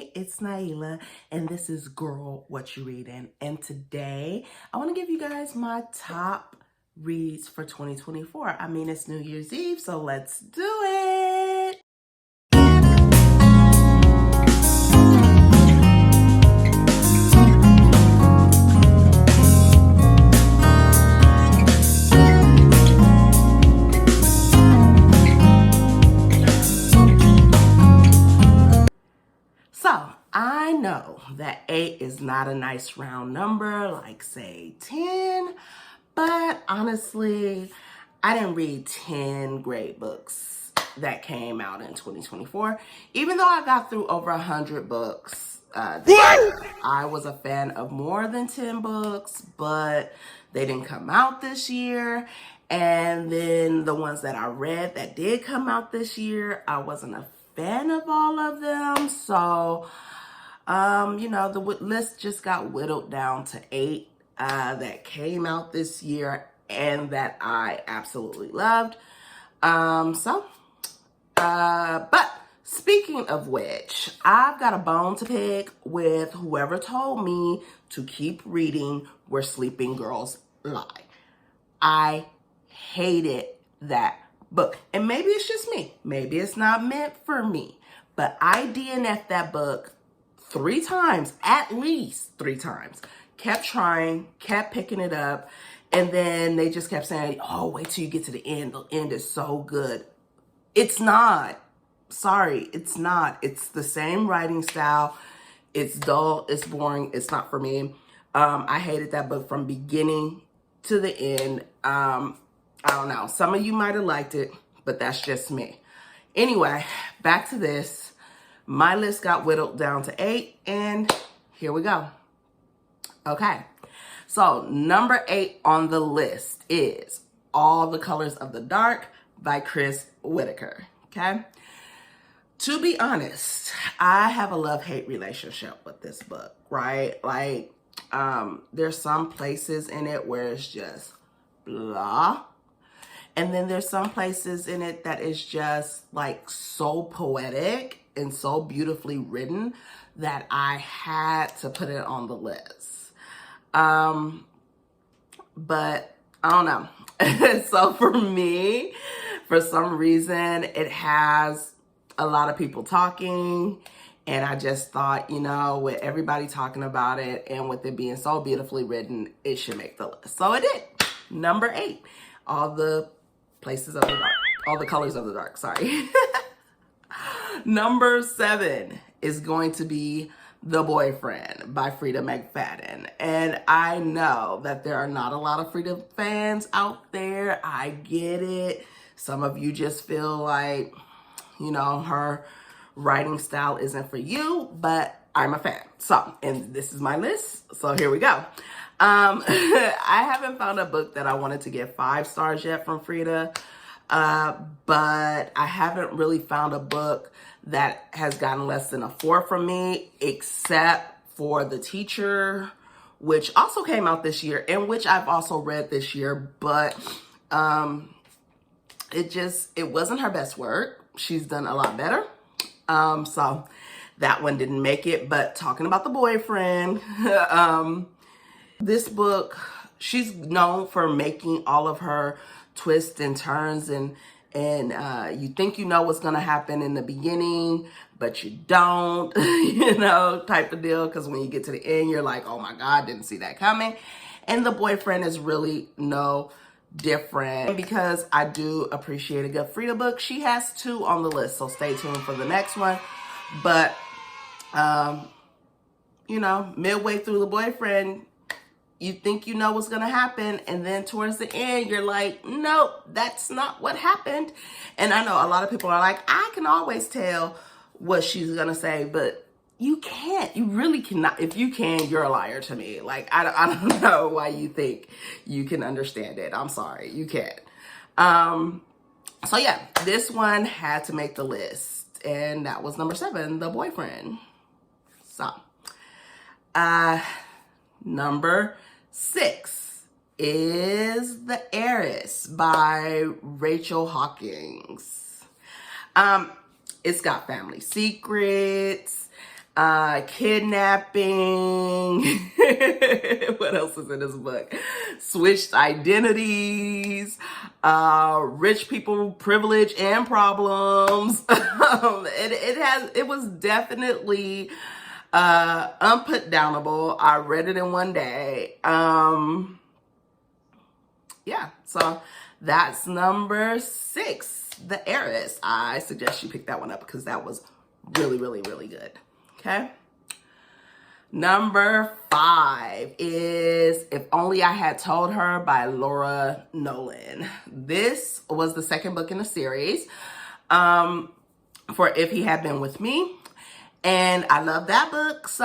Hey, it's Naila, and this is Girl, What You Reading. And today, I want to give you guys my top reads for 2024. I mean, it's New Year's Eve, so let's do it. So, I know that 8 is not a nice round number, like say 10, but honestly, I didn't read 10 great books that came out in 2024. Even though I got through over 100 books, I was a fan of more than 10 books, but they didn't come out this year. And then the ones that I read that did come out this year, I wasn't a fan of all of them. So, the list just got whittled down to 8 that came out this year and that I absolutely loved. But speaking of which, I've got a bone to pick with whoever told me to keep reading Where Sleeping Girls Lie. I hated that book. And maybe it's just me. Maybe it's not meant for me. But I DNF'd that book 3 times, at least 3 times. Kept trying, kept picking it up. And then they just kept saying, oh, wait till you get to the end. The end is so good. It's not. Sorry, it's not. It's the same writing style. It's dull. It's boring. It's not for me. I hated that book from beginning to the end. I don't know. Some of you might have liked it, but that's just me. Anyway, back to this. My list got whittled down to 8, and here we go. Okay. So, number 8 on the list is All the Colors of the Dark by Chris Whitaker. Okay. To be honest, I have a love-hate relationship with this book, right? Like, there's some places in it where it's just blah. And then there's some places in it that is just like so poetic and so beautifully written that I had to put it on the list. But I don't know. So for me, for some reason, it has a lot of people talking. And I just thought, with everybody talking about it and with it being so beautifully written, it should make the list. So it did. Number 8, All the Places of the Dark. All the Colors of the Dark, sorry. Number 7 is going to be The Boyfriend by Frida McFadden. And I know that there are not a lot of Frida fans out there. I get it. Some of you just feel like, her writing style isn't for you, but I'm a fan. So, and this is my list. So here we go. I haven't found a book that I wanted to get 5 stars yet from Frida. But I haven't really found a book that has gotten less than a 4 from me, except for The Teacher, which also came out this year and which I've also read this year, but, it wasn't her best work. She's done a lot better. So that one didn't make it, but talking about The Boyfriend, this book, she's known for making all of her twists and turns and you think you know what's going to happen in the beginning, but you don't, type of deal. Because when you get to the end, you're like, oh my God, didn't see that coming. And The Boyfriend is really no different, because I do appreciate a good Frida book. She has 2 on the list, so stay tuned for the next one. But, midway through The Boyfriend, you think you know what's going to happen, and then towards the end, you're like, nope, that's not what happened. And I know a lot of people are like, I can always tell what she's going to say, but you can't. You really cannot. If you can, you're a liar to me. Like, I don't know why you think you can understand it. I'm sorry, you can't. So yeah, this one had to make the list, and that was number 7, The Boyfriend. So, number 6 is The Heiress by Rachel Hawkins. It's got family secrets. kidnapping. What else is in this book? Switched identities, rich people privilege and problems. It was definitely unputdownable. I read it in one day. Yeah, so that's number 6, The Heiress. I suggest you pick that one up because that was really, really, really good. Okay. Number 5 is If Only I Had Told Her by Laura Nolan. This was the second book in the series for If He Had Been With Me. And I love that book, so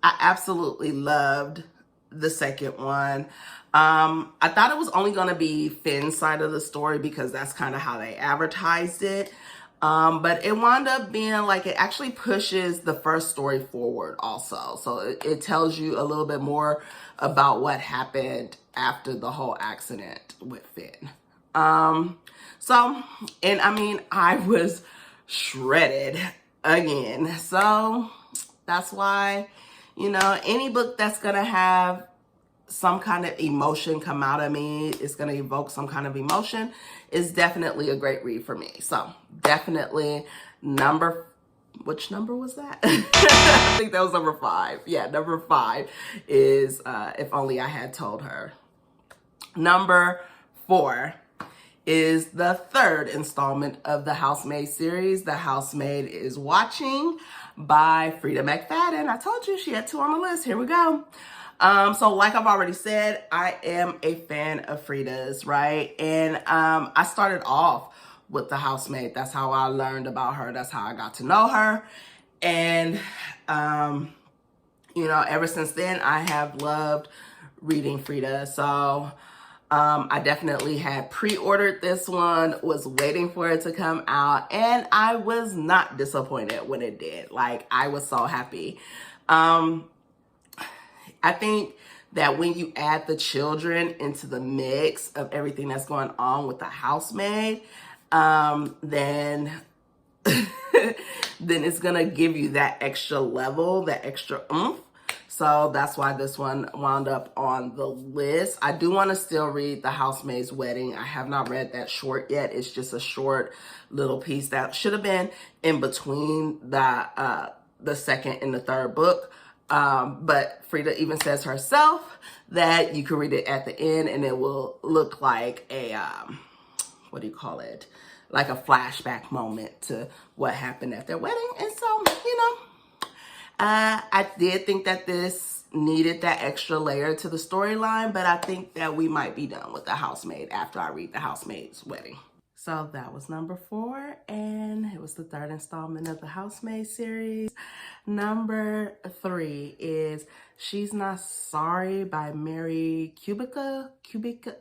I absolutely loved the second one. I thought it was only going to be Finn's side of the story because that's kind of how they advertised it. But it wound up being like it actually pushes the first story forward also. So it tells you a little bit more about what happened after the whole accident with Finn. And I mean, I was shredded again. So that's why, any book that's going to have some kind of emotion come out of me, it's going to evoke some kind of emotion, is definitely a great read for me. So definitely which number was that? I think that was number 5. Yeah, number 5 is If Only I Had Told Her. Number 4 is the third installment of the Housemaid series, The Housemaid is Watching by Frida McFadden. I told you she had 2 on the list. Here we go. So like I've already said, I am a fan of Frida's, right? And I started off with The Housemaid. That's how I learned about her. That's how I got to know her. And, ever since then, I have loved reading Frida. So I definitely had pre-ordered this one, was waiting for it to come out, and I was not disappointed when it did. Like, I was so happy. I think that when you add the children into the mix of everything that's going on with the housemaid, then it's going to give you that extra level, that extra oomph. So that's why this one wound up on the list. I do want to still read The Housemaid's Wedding. I have not read that short yet. It's just a short little piece that should have been in between the second and the third book. But Frida even says herself that you can read it at the end and it will look like a, what do you call it? Like a flashback moment to what happened at their wedding. And so, I did think that this needed that extra layer to the storyline, but I think that we might be done with The Housemaid after I read The Housemaid's Wedding. So that was number 4, and it was the third installment of the Housemaid series. Number 3 is She's Not Sorry by Mary Kubica.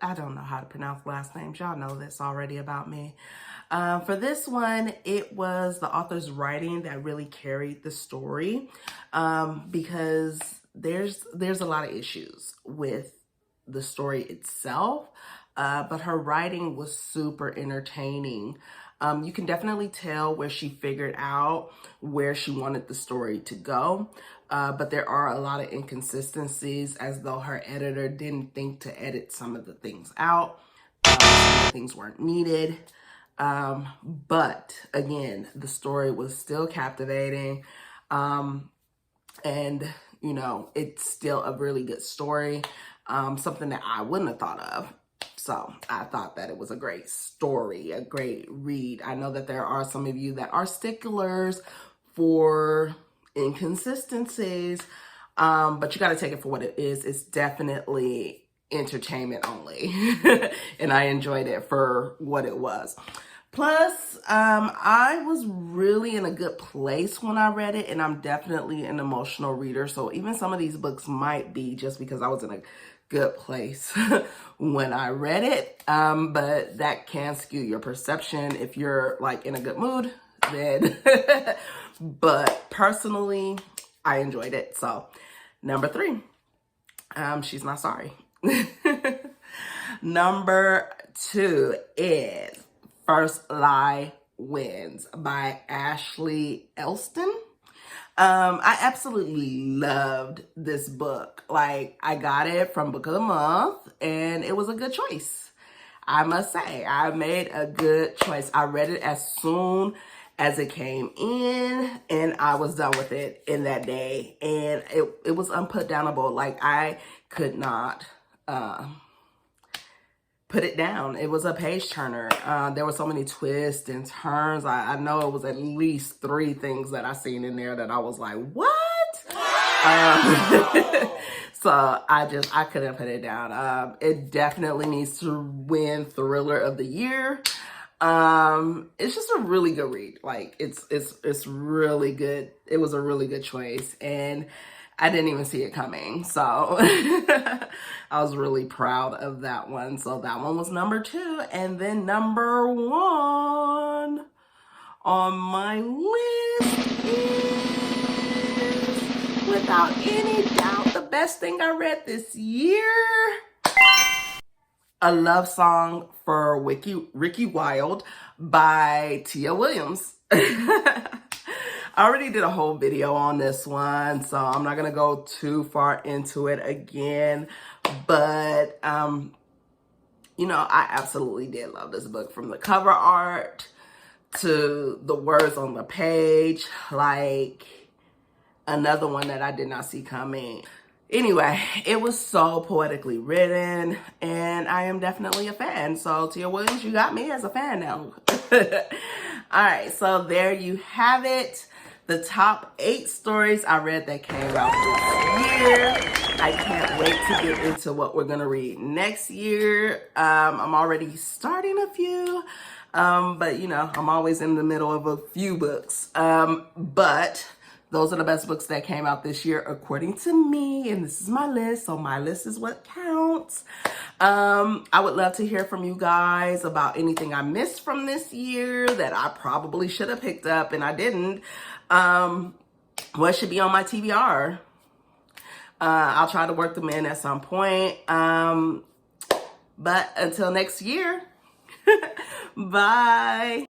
I don't know how to pronounce last names. Y'all know this already about me. For this one, it was the author's writing that really carried the story because there's a lot of issues with the story itself. But her writing was super entertaining. You can definitely tell where she figured out where she wanted the story to go. But there are a lot of inconsistencies, as though her editor didn't think to edit some of the things out. Some of the things weren't needed. But again, the story was still captivating. And, it's still a really good story. Something that I wouldn't have thought of. So I thought that it was a great story, a great read. I know that there are some of you that are sticklers for inconsistencies, but you got to take it for what it is. It's definitely entertainment only, and I enjoyed it for what it was. Plus, I was really in a good place when I read it, and I'm definitely an emotional reader. So even some of these books might be just because I was in a good place when I read it. But that can skew your perception if you're like in a good mood, then. But personally, I enjoyed it. So number 3, She's Not Sorry. Number 2 is First Lie Wins by Ashley Elston. I absolutely loved this book. Like, I got it from Book of the Month, and it was a good choice. I must say, I made a good choice. I read it as soon as it came in, and I was done with it in that day. And it was unputdownable. Like, I could not put it down. It was a page turner. There were so many twists and turns. I know it was at least 3 things that I seen in there that I was like, what? So I couldn't put it down. It definitely needs to win Thriller of the Year. It's just a really good read. Like, it's really good. It was a really good choice, and I didn't even see it coming. So I was really proud of that one. So that one was number 2. And then number 1 on my list is, without any doubt, the best thing I read this year. A Love Song for Ricky Wilde by Tia Williams. I already did a whole video on this one, so I'm not gonna go too far into it again. But, you know, I absolutely did love this book, from the cover art to the words on the page. Like, another one that I did not see coming. Anyway, it was so poetically written, and I am definitely a fan. So, Tia Williams, you got me as a fan now. All right, so there you have it. The top 8 stories I read that came out this year. I can't wait to get into what we're gonna read next year. I'm already starting a few, but you know, I'm always in the middle of a few books. But those are the best books that came out this year, according to me, and this is my list, so my list is what counts. I would love to hear from you guys about anything I missed from this year that I probably should have picked up and I didn't. What should be on my TBR? I'll try to work them in at some point. But until next year, bye.